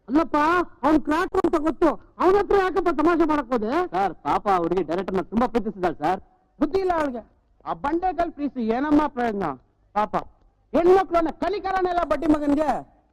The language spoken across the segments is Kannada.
ಅಲ್ಲಪ್ಪ ಅವ್ನ್ ಕ್ರಾಕ್ ಅಂತ ಗೊತ್ತು, ಅವನ ಹತ್ರ ಯಾಕಪ್ಪ ತಮಾಷೆ ಮಾಡಕ್ ಹೋದೆ? ಸರ್ ಪಾಪ ಹುಡುಗಿ ಡೈರೆಕ್ಟರ್ನ ತುಂಬಾ ಪ್ರೀತಿಸಿದಾಳೆ ಸರ್. ಬುದ್ಧಿ ಇಲ್ಲ ಅವಳಿಗೆ. ಆ ಬಂಡೆಕಲ್ ಪ್ರೀತಿ ಏನಮ್ಮ ಪ್ರಯೋಜನ? ಪಾಪ ಹೆಣ್ಮಕ್ಳನ್ನ ಕಲಿಕರನೆಲ್ಲ ಬಡ್ಡಿ ಮಗನ್ಗೆ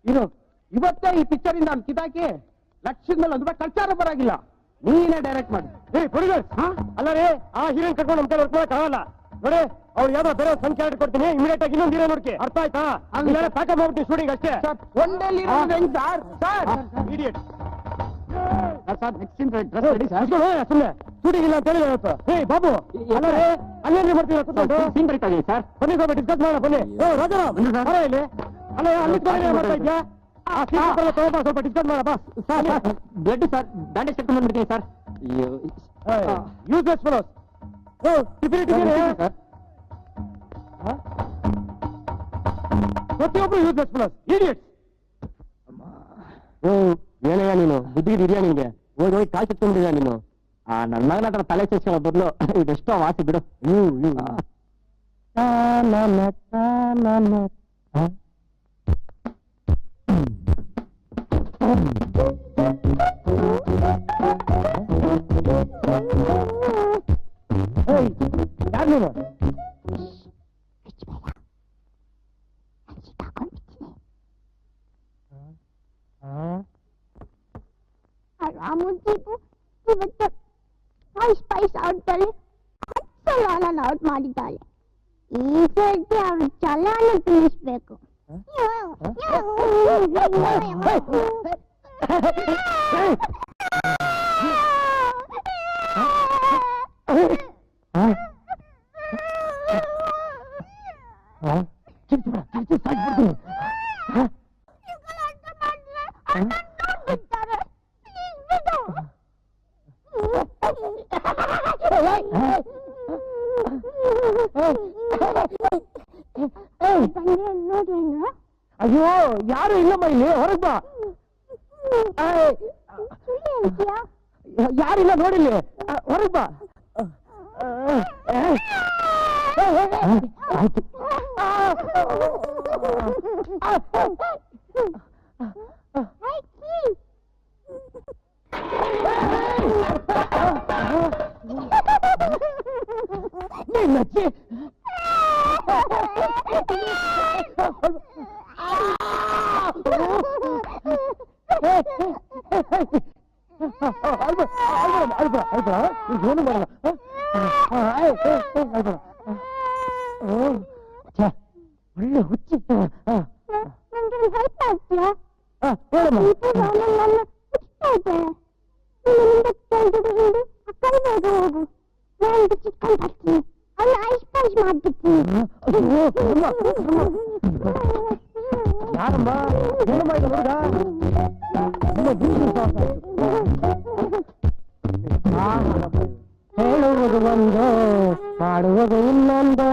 ಇದು ಇವತ್ತೇ ಈ ಪಿಕ್ಚರ್ ಇಂದ ಅವ್ನು ಕಿತಾಕಿ ಲಕ್ಷದ ಮೇಲೆ 1 ರೂಪಾಯಿ ಖರ್ಚಾರ ಬರಾಗಿಲ್ಲ. ನೀನೇ ಡೈರೆಕ್ಟ್ ಮಾಡಿ. ಅಲ್ಲ ರೀ, ಆ ಹೀರೋಯಿನ್ ಕರ್ಕೊಂಡು ನಮ್ ಕೈ ವರ್ಕ್ ಆಗಲ್ಲ ನೋಡಿ. ಅವ್ರು ಯಾವ್ದೋ ಬೇರೆ ಸಂಖ್ಯೆ ಕೊಡ್ತೀನಿ, ಇಮಿಡಿಯೇಟ್ ಆಗಿ ಇನ್ನೊಂದು ಹೀರೋ ನೋಡ್ಕೆ. ಅರ್ಥ ಆಯ್ತಾ? ಪ್ಯಾಕಪ್ ಮಾಡ್ಬಿಟ್ಟು ಶೂಟಿಂಗ್ ಅಷ್ಟೇ. ಒಂದಲ್ಲಿ ಇಡಿಯಟ್ ಸುಮ್ಮನೆ ಶೂಟಿಂಗ್ ಇಲ್ಲ ಅಂತ ಹೇಳಿ. ಹೇ ಬಾಬು, ಅಲ್ಲೇನ್ರಿ ಮಾಡ್ತೀವಿ ಸೀನ್ ಬರೀತಾ ಇದೀವಿ ಸರ್. ಬನ್ನಿ ಸ್ವಲ್ಪ ಡಿಸ್ಕಸ್ ಮಾಡೋಣ ಬನ್ನಿ. ರಾಜಾರಾಮ್ ಇಲ್ಲಿ ಅಲ್ಲ ಅಲ್ಲಿ ಮಾಡ್ತಾ ಇದ್ಯಾ? ಸ್ವಲ್ಪ ಡಿಸ್ಕಸ್ ಮಾಡ ಬಾ. ಬ್ಲಡ್ ಸರ್, ಬ್ಯಾಂಡೇಜ್ ಚೆಕ್ ಮಾಡ್ಬಿಡ್ತೀನಿ ಸರ್. Useless fellows. ಪ್ರತಿಯೊಬ್ರು ಯೂಸ್ಲೆಸ್ ಫೆಲೋಸ್, ಇಡಿಯಟ್ಸ್. ಏನಯ್ಯ ನೀನು, ಬುದ್ಧಿ ಇದೆಯಾ ನಿನ್ಗೆ? ಹೋಗಿ ಕಾಲ್ ಚಿಟ್ಕೊಂಡಿದ್ಯಾ ನೀನು? ನನ್ನ ಮಗನ ತಲೆ ಚಚ್ಕೊಳ್ಳೋ ಬದಲು ಇದೆಷ್ಟೋ ವಾಸಿ ಬಿಡು. ಯಾರು ನೀನು? ರಾಮುಜಿಗೂ ಇವತ್ತು ಸ್ಪೈಸ್ ಔಟ್ದಲ್ಲಿ 10 ಸಲ ಔಟ್ ಮಾಡಿದ್ದಾಳೆ. ಈ ಸರ್ತಿ ಅವ್ರ ಚಲನ ತಿಳಿಸ್ಬೇಕು. ಅಯ್ಯೋ ಯಾರು ಇಲ್ಲಮ್ಮ ಇಲ್ಲಿ, ಹೊರಗ್ ಬಾ. ಯಾರಿಲ್ಲ ನೋಡಿಲ್ಲಿ, ಹೊರಗ್ ಬಾ. ಆಯ್ತು ನಚ್ಚಿ ಏನು ಬರಲ್ಲ. ಒಳ್ಳೆ ಹುಚ್ಚಿ. ಯಾರಮ್ಮ ಏನಮ್ಮ ಇದು ಹುಡುಗ? ಹೇಳುವುದು ಒಂದು, ಮಾಡುವುದು ಇನ್ನೊಂದು.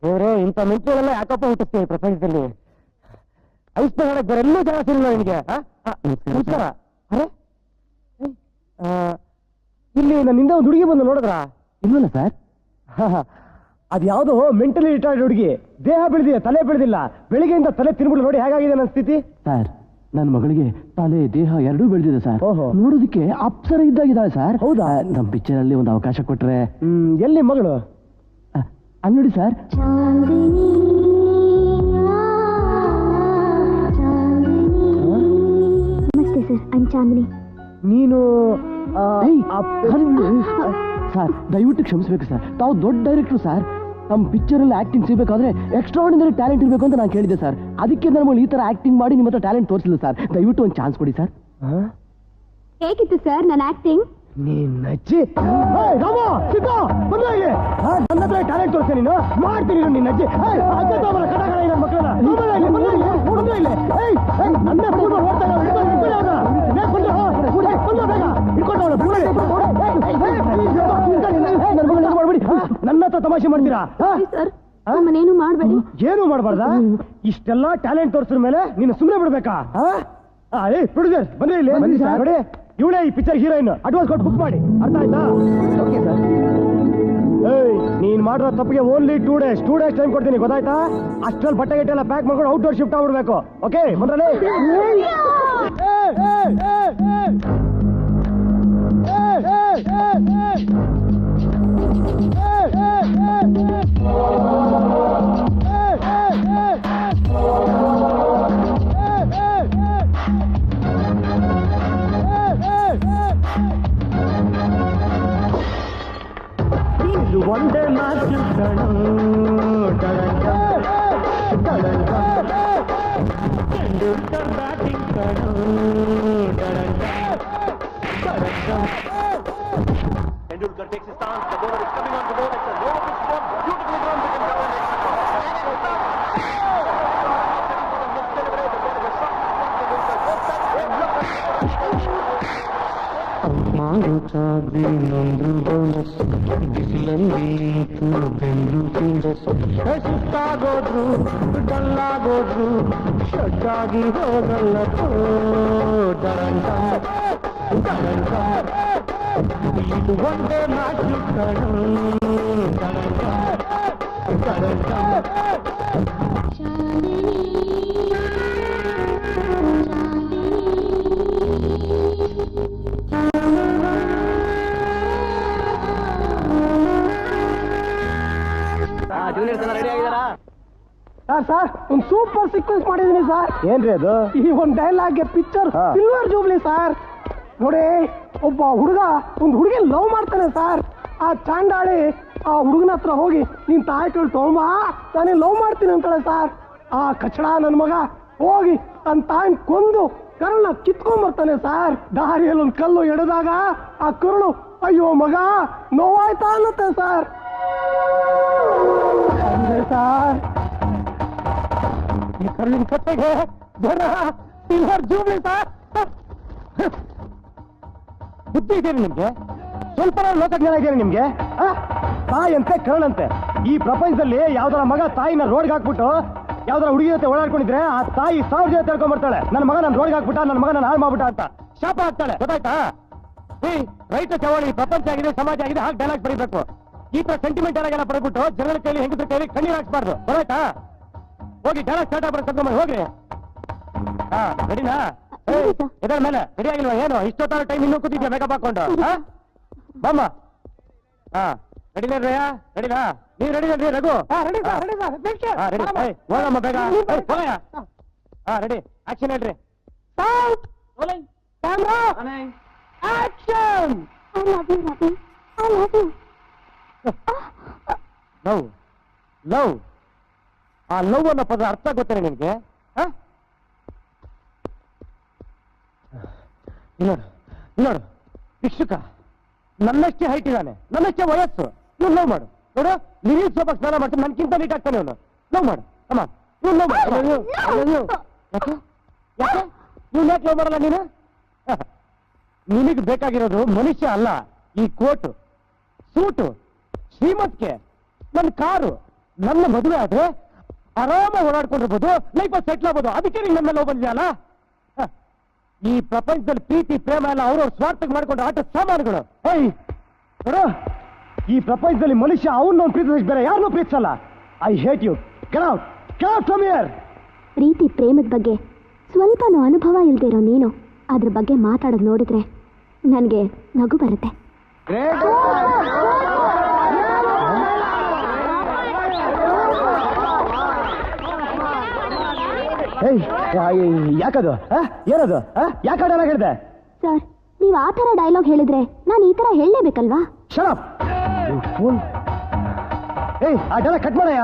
ಇವರೇ ಇಂಥ ಮಿಂಚುಗಳೆಲ್ಲ ಯಾಕಪ್ಪ ಹುಟ್ಟಿಸ್ತೀವಿ ಪ್ರಪಂಚದಲ್ಲಿ? ಐಸ್ಪ ಹೇಳಕ್ ಬೇರೆಲ್ಲೂ ಜನ ಸಿಗಲ್ಲ ನಿನಗೆ. ನಮಸ್ಕಾರ. ಅರೆ ಇಲ್ಲಿ ನನ್ನಿಂದ ಒಂದು ಹುಡುಗಿ ಬಂದು ನೋಡಿದ್ರ? ಇಲ್ವಲ್ಲ ಸರ್. ಅದ್ಯಾವುದೋ ಮೆಂಟಲಿ ರಿಟೈರ್ಡ್ ಹುಡುಗಿ, ದೇಹ ಬೆಳೆದಿದೆ ತಲೆ ಬೆಳೆದಿಲ್ಲ. ಬೆಳಿಗ್ಗೆಯಿಂದ ತಲೆ ತಿನ್ಬಿಟ್ಟು ನೋಡಿ ಹೇಗಾಗಿದೆ ನನ್ನ ಸ್ಥಿತಿ. ಸರ್ ನನ್ನ ಮಗಳಿಗೆ ತಲೆ ದೇಹ ಎರಡೂ ಬೆಳೆದಿದೆ ಸರ್. ನೋಡೋದಕ್ಕೆ ಅಪ್ಸರ ಇದ್ದಾಗಿದ್ದಾಳೆ ಸರ್. ಹೌದಾ? ನಮ್ಮ ಪಿಕ್ಚರ್ ಅಲ್ಲಿ ಒಂದು ಅವಕಾಶ ಕೊಟ್ರೆ. ಎಲ್ಲಿ ಮಗಳು? ಅಲ್ಲಿ ನೋಡಿ ಸರ್. ನಮಸ್ತೆ ಸರ್, ಐ ಚಾಂದಿನಿ. ನೀನು ಸರ್ ದಯವಿಟ್ಟು ಕ್ಷಮಿಸ್ಬೇಕು ಸರ್, ತಾವು ದೊಡ್ಡ ಡೈರೆಕ್ಟರ್ ಸರ್. ನಮ್ಮ ಪಿಕ್ಚರ್ ಅಲ್ಲಿ ಆಕ್ಟಿಂಗ್ ಸಿಗಬೇಕಾದ್ರೆ ಎಕ್ಸ್ಟ್ರಾರ್ಡಿನರಿ ಟ್ಯಾಲೆಂಟ್ ಇರಬೇಕು ಅಂತ ನಾನು ಕೇಳಿದ್ದೆ ಸರ್. ಅದಕ್ಕೆ ನನ್ನ ಈ ತರ ಆಕ್ಟಿಂಗ್ ಮಾಡಿ ನಿಮ್ಮ ಹತ್ರ ಟ್ಯಾಲೆಂಟ್ ತೋರಿಸಿಲ್ಲ ಸರ್. ದಯವಿಟ್ಟು ಒಂದು ಚಾನ್ಸ್ ಕೊಡಿ ಸರ್. ಹೇಗಿತ್ತು ಸರ್ ನನ್ನ ಆಕ್ಟಿಂಗ್? ನನ್ನ ಹತ್ರ ಟ್ಯಾಲೆಂಟ್ ತೋರಿಸ್ತೀನಿ, ನೀನು ಮಾಡ್ತೀನಿ ನಿನ್ನ ಅಜ್ಜಿ. ನನ್ನ ಹತ್ರ ತಮಾಷೆ ಮಾಡ್ತೀರಾ ಸರ್? ಏನು ಮಾಡಬೇಡಿ. ಏನು ಮಾಡಬಾರ್ದ? ಇಷ್ಟೆಲ್ಲಾ ಟ್ಯಾಲೆಂಟ್ ತೋರಿಸಿದ ಮೇಲೆ ನೀನು ಸುಮ್ಮನೆ ಬಿಡ್ಬೇಕಾ? ಪ್ರೊಡ್ಯೂಸರ್ ಬಂದ್ರೆ ಇಲ್ಲಿ ನೋಡಿ, ಇವಳೇ ಈ ಪಿಕ್ಚರ್ ಹೀರೋಯಿನ್. ಅಡ್ವಾನ್ಸ್ ಕೊಟ್ಟು ಬುಕ್ ಮಾಡಿ. ಅರ್ಥ ಆಯ್ತಾ? Okay sir. ನೀನ್ ಮಾಡಿರೋ ತಪ್ಪಿಗೆ ಓನ್ಲಿ 2 days ಟೈಮ್ ಕೊಡ್ತೀನಿ, ಗೊತ್ತಾಯ್ತಾ? ಅಷ್ಟ್ರಲ್ಲಿ ಬಟ್ಟೆ ಗಿಟ್ಟೆಲ್ಲ ಪ್ಯಾಕ್ ಮಾಡ್ಕೊಂಡು ಔಟ್ಡೋರ್ ಶಿಫ್ಟ್ ಆಗ್ಬಿಡ್ಬೇಕು. ಓಕೆ ಬಂದ್ರೆ Tendulkar takes his stance. The bowler is coming on the ball. It's a low pitch ball. Beautifully thrown between cover and ಸುಸ್ತಾಗೋದ್ರು ಡಲ್ಲಾಗೋದ್ರು ಶಟ್ಟಾಗಿ ಹೋಗಲ್ಲ ಇದು ಒಂದೇ ಮಾತು ಜೂನಿಯರ್ಸ್ ಎಲ್ಲ ರೆಡಿ ಆಗಿದಾರಾ? ಸರ್ ಒಂದು ಸೂಪರ್ ಸೀಕ್ವೆನ್ಸ್ ಮಾಡಿದೀನಿ ಸರ್. ಏನ್ರಿ ಅದು? ಈ ಒಂದು ಡೈಲಾಗ್ಗೆ ಪಿಕ್ಚರ್ ಸಿಲ್ವರ್ ಜೂಬ್ಲಿ ಸರ್. ನೋಡಿ, ಒಬ್ಬ ಹುಡುಗ ಒಂದು ಹುಡುಗಿ ಲವ್ ಮಾಡ್ತಾನೆ ಸರ್. ಆ ಚಾಂಡಾಳಿ ಆ ಹುಡುಗನ ಹತ್ರ ಹೋಗಿ ನಿನ್ ತಾಯಿ ಕೇಳಿ ತಗೊಂಬ, ನಾನೇ ಲವ್ ಮಾಡ್ತೀನಿ ಅಂತಾಳೆ ಸರ್. ಆ ಕಚಡ ನನ್ನ ಮಗ ಹೋಗಿ ತನ್ನ ತಾಯಿನ ಕೊಂದು ಕರುಳನ್ನ ಕಿತ್ಕೊಂಡ್ ಬರ್ತಾನೆ ಸರ್. ದಾರಿಯಲ್ಲಿ ಒಂದು ಕಲ್ಲು ಎಳೆದಾಗ ಆ ಕರುಳು ಅಯ್ಯೋ ಮಗ ನೋವಾಯ್ತಾ ಅನ್ನತ್ತೆ ಸರ್. ಸರ್ ಈ ಕರುಳಿನ ಕತೆಗೆ ಜನ ಸಿಲ್ವರ್ ಜೂಬ್ಲಿ ಸರ್. ಬುದ್ಧಿ ಇದೆಯಾ ನಿಮ್ಗೆ? ಸ್ವಲ್ಪ ಲೋಕಜ್ಞಾನ ಇದೆಯಾ ನಿಮ್ಗೆ? ತಾಯಿ ಅಂತೆ ಕರುಳಂತೆ. ಈ ಪ್ರಪಂಚದಲ್ಲಿ ಯಾವ್ದಾರ ಮಗ ತಾಯಿನ ರೋಡ್ಗೆ ಹಾಕ್ಬಿಟ್ಟು ಯಾವ್ದಾರ ಹುಡುಗಿ ಜೊತೆ ಓಡಾಡ್ಕೊಂಡಿದ್ರೆ ಆ ತಾಯಿ 1000 ಜೊತೆ ತಿಳ್ಕೊಂಡ್ಬರ್ತಾಳೆ. ನನ್ನ ಮಗ ನನ್ನ ರೋಡ್ಗೆ ಹಾಕ್ಬಿಟ್ಟ, ನನ್ನ ಮಗ ನನ್ನ ಹಾಳು ಮಾಡ್ಬಿಟ್ಟ ಅಂತ ಶಾಪ ಹಾಕ್ತಾಳೆ. ಗೊತ್ತಾಯ್ತಾ? ರೈತ ಚಳವಳಿ ಪ್ರಪಂಚ ಆಗಿದೆ, ಸಮಾಜ ಆಗಿದೆ, ಹಾಗೆ ಡೈಲಾಗ್ ಬರೀಬೇಕು. ಈ ತರ ಸೆಂಟಿಮೆಂಟ್ ಎಲ್ಲ ಬರೆದ್ಬಿಟ್ಟು ಜನರ ಕೈಲಿ ಹೆಂಗದ್ರ ಕೈಲಿ ಕಣ್ಣೀರ್ ಹಾಕ್ಬಾರ್ದು. ಗೊತ್ತಾಯ್ತಾ? ಹೋಗಿ ಡೈಲಾಗ್ ಸ್ಟಾರ್ಟ್ ಆಗ್ಬಾರ್ದು. ಹೋಗ್ರಿ. ಹಾ, ರೆಡಿನಾ? ಇದರ ಮೇಲೆ ರೆಡಿ ಆಗಿಲ್ವಾ? ಏನು ಇಷ್ಟೊತ್ತಾರ ಟೈಮ್ ಇನ್ನೂ ಕೂತಿದ್ಯಾ ಮೇಕಪ್ ಹಾಕೊಂಡು? ಬಮ್ಮ. ಹಾ, ರೆಡಿನಾ? ರೆಡಿನಾ? ನೀವು ರೆಡಿ ರಘು? ಹೋಗಮ್ಮ ಬೇಗ. ಹಾ, ರೆಡಿ. ಆಕ್ಷನ್ ಹೇಳ್ರಿ. ಆಕ್ಷನ್. ಲವ್ ಲವ್ ಆ ಲವ್ ಅನ್ನೋ ಪದ ಅರ್ಥ ಗೊತ್ತೇನೆ ನಿನ್ಗೆ? ನೋಡು, ಭಿಕ್ಷುಕ ನನ್ನಷ್ಟೇ ಹೈಟ್ ಇದ್ದಾನೆ, ನನ್ನಷ್ಟೇ ವಯಸ್ಸು. ನೀವು ಲವ್ ಮಾಡು. ನೋಡು, ನೀವು ಸ್ವಲ್ಪ ಸ್ನಾನ ಮಾಡ್ತೀನಿ, ನನ್ಕಿಂತ ನೀಟ್ ಆಗ್ತಾನೆ ಅವನು. ಲವ್ ಮಾಡು. ಅಮ್ಮ, ನೀವು ಲವ್ ಮಾಡು. ಯಾಕೆ ನೀವು ಯಾಕೆ ಲವ್ ಮಾಡಲ್ಲ ನೀನು? ನಿನಗೆ ಬೇಕಾಗಿರೋದು ಮನುಷ್ಯ ಅಲ್ಲ, ಈ ಕೋಟು, ಸೂಟು, ಶ್ರೀಮಂತಿಕೆ, ನನ್ನ ಕಾರು. ನನ್ನ ಮದುವೆ ಆದ್ರೆ ಆರಾಮ ಓಡಾಡ್ಕೊಂಡಿರ್ಬೋದು, ಲೈಫ್ ಸೆಟ್ಲ್ ಆಗ್ಬೋದು. ಅದಕ್ಕೆ ನಿಂಗೆ ನನ್ನ ಲವ್ ಬಂದಿದೆಯಲ್ಲ? ಈ ಪ್ರಪಂಚದಲ್ಲಿ ಪ್ರೀತಿ ಪ್ರೇಮ ಎಲ್ಲ ಅವ್ರವ್ರ ಸ್ವಾರ್ಥಕ್ಕೆ ಮಾಡ್ಕೊಂಡು ಆಟ ಸಾಮಾನುಗಳು. ನೋಡು, ಈ ಪ್ರಪಂಚದಲ್ಲಿ ಮನುಷ್ಯ ಅವನ್ನ ಪ್ರೀತಿಸಿದ ಬೇರೆ ಯಾರನ್ನೂ ಪ್ರೀತಿಸಲ್ಲ. I hate you. ಪ್ರೀತಿ ಪ್ರೇಮದ ಬಗ್ಗೆ ಸ್ವಲ್ಪನೂ ಅನುಭವ ಇಲ್ದೇ ಇರೋ ನೀನು ಅದ್ರ ಬಗ್ಗೆ ಮಾತಾಡೋದು ನೋಡಿದ್ರೆ ನನಗೆ ನಗು ಬರುತ್ತೆ. ಯಾಕದು? ಏನದು? ಯಾಕೆ ಡೈಲಾಗ್ ಹೇಳಿದೆ? ಸರ್, ನೀವು ಆ ಥರ ಡೈಲಾಗ್ ಹೇಳಿದ್ರೆ ನಾನು ಈ ಥರ ಹೇಳಲೇಬೇಕಲ್ವಾ? ಆ ಡೈಲಾಗ್ ಕಟ್ ಮಾಡಯ್ಯ.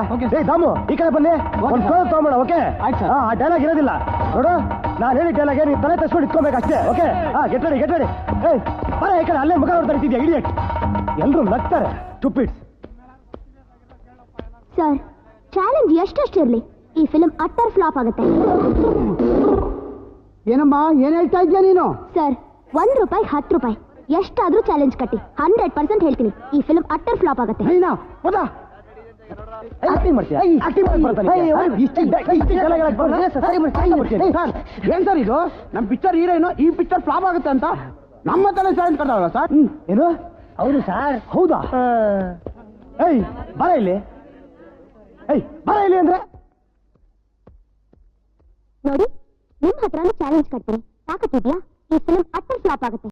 ದಾಮು, ಈ ಕಡೆ ಬನ್ನಿ. ಒಂದು ಫೋನ್ ತಗೊಂಬೇಡ. ಓಕೆ, ಆ ಡೈಲಾಗ್ ಇರೋದಿಲ್ಲ. ನೋಡು, ನಾನು ಹೇಳಿ ಡೈಲಾಗ್ ನೀನು ತಲೆ ತಸ್ಕೊಂಡು ಇಟ್ಕೋಬೇಕು ಅಷ್ಟೇ. Okay, get ready. ಬರ ಈ ಕಡೆ. ಅಲ್ಲೇ ಮುಖ ನೋಡ್ತಾ ಇರ್ತಿದ್ಯಾ ಇಡಿಯಟ್. ಎಲ್ಲರೂ ನಗ್ತಾರೆ. ಸ್ಟುಪಿಡ್ಸ್. ಸರ್, ಚಾಲೆಂಜ್ ಎಷ್ಟೆಷ್ಟಿರಲಿ, ಈ ಫಿಲ್ಮ್ ಅಟ್ಟರ್ ಫ್ಲಾಪ್ ಆಗುತ್ತೆ. ಏನಮ್ಮ, ಏನ್ ಹೇಳ್ತಾ ಇದ್ಯಾ ನೀನು? ಸರ್, ₹1 ₹10 ಎಷ್ಟಾದ್ರೂ ಚಾಲೆಂಜ್ ಕಟ್ಟಿ, 100% ಹೇಳ್ತೀನಿ, ಈ ಫಿಲ್ಮ್ ಅಟ್ಟರ್ ಫ್ಲಾಪ್ ಆಗುತ್ತೆ. ಏನ್ ಸರ್ ಇದು? ನಮ್ ಪಿಕ್ಚರ್ ಹೀರೋಯಿನ್ ಈ ಪಿಕ್ಚರ್ ಫ್ಲಾಪ್ ಆಗುತ್ತೆ ಅಂತ ನಮ್ಮ ತಲೆ ಚಾಲೆಂಜ್ ಕಟ್ಟಾವಲ್ಲ ಸರ್? ಏನು? ಹೌದು ಸರ್. ಹೌದಾ? ಬರ ಇಲ್ಲಿ. ಬರ ಇಲ್ಲಿ ಅಂದ್ರೆ ನೋಡಿ, ನಿಮ್ ಹತ್ರನೂ ಚಾಲೆಂಜ್ ಕಟ್ತೀನಿ. ತಾಕತ್ತಿದ್ಯಾ? ಈ ಫಿಲ್ಮ್ ಅಟ್ಟರ್ ಫ್ಲಾಪ್ ಆಗುತ್ತೆ.